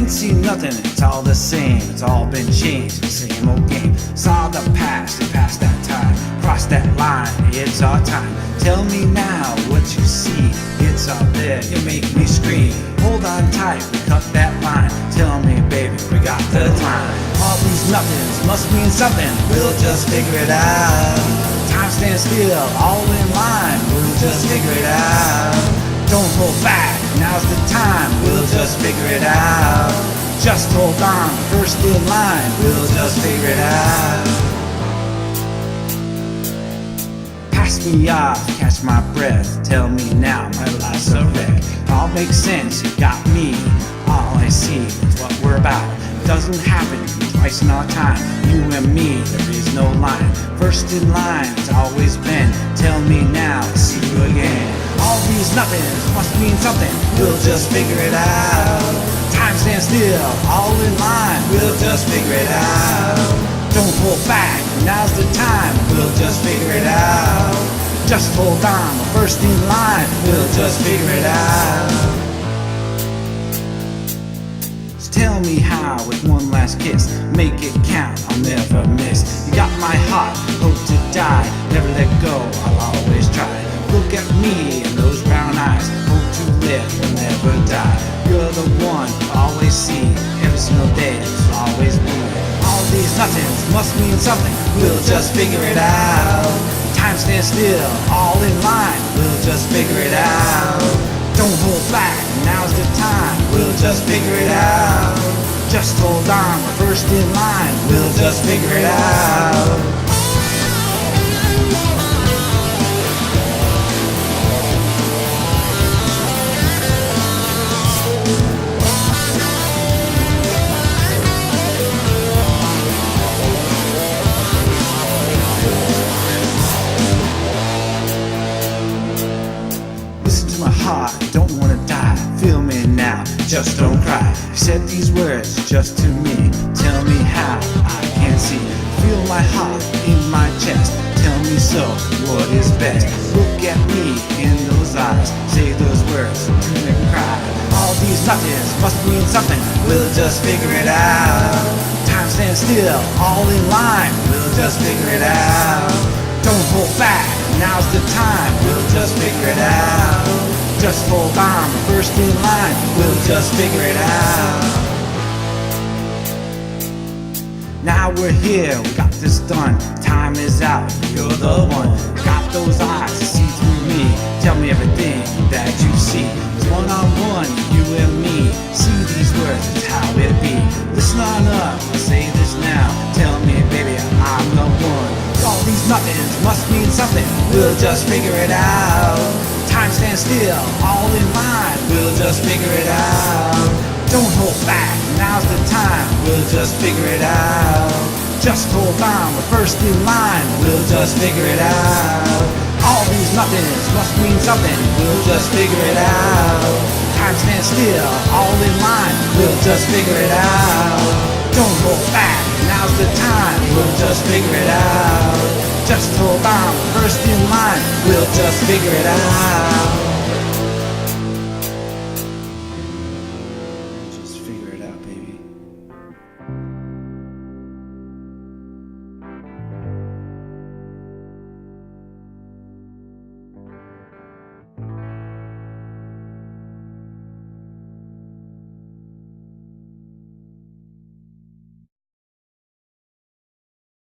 Didn't see nothing, it's all the same. It's all been changed, same old game. Saw the past, and past that time. Crossed that line, it's our time. Tell me now what you see. It's out there, you make me scream. Hold on tight, we cut that line. Tell me, baby, we got the time. All these nothings must mean something. We'll just figure it out. Time stands still, all in line. We'll just figure it out. Don't hold back, now's the time. We'll just figure it out. Just hold on, first in line. We'll just figure it out. Pass me off, catch my breath. Tell me now, my life's a wreck. All makes sense, you got me. All I see is what we're about. Doesn't happen twice in our time. You and me, there is no line. First in line, it's always been. Tell me now, I see you again. All these nothings must mean something. We'll just figure it out. Time stands still, all in line. We'll just figure it out. Don't hold back, now's the time. We'll just figure it out. Just hold on, we're first in line. We'll just figure it out. So tell me how, with one last kiss, make it count, I'll never miss. You got my heart, hope to die. Never let go, I'll always try. Look at me in those brown eyes. Hope to live and never die. You're the one I always see. Every single day, it's always be. All these nothings must mean something. We'll just figure it out. Time stands still, all in line. We'll just figure it out. Don't hold back, now's the time. We'll just figure it out. Just hold on, we're first in line. We'll just figure it out. Don't wanna die, feel me now, just don't cry. You said these words just to me. Tell me how, I can't see. Feel my heart in my chest. Tell me so, what is best? Look at me in those eyes. Say those words to make me cry. All these nothings must mean something. We'll just figure it out. Time stands still, all in line. We'll just figure it out. Don't hold back, now's the time. We'll just figure it out. Just hold on, we're first in line. We'll just figure it out. Now we're here, we got this done. Time is out, you're the one. Got those eyes to see through me. Tell me everything that you see. It's one-on-one, you and me. See these words, it's how it be. Listen on up, I'll say this now. Tell me, baby, I'm the one. All these nothings must mean something. We'll just figure it out. Time stands still, all in line. We'll just figure it out. Don't hold back, now's the time. We'll just figure it out. Just hold on, we're first in line. We'll just figure it out. All these nothings must mean something. We'll just figure it out. Time stands still, all in line. We'll just figure it out. Don't hold back, now's the time. We'll just figure it out. Just hold on, first in line. We'll just figure it out.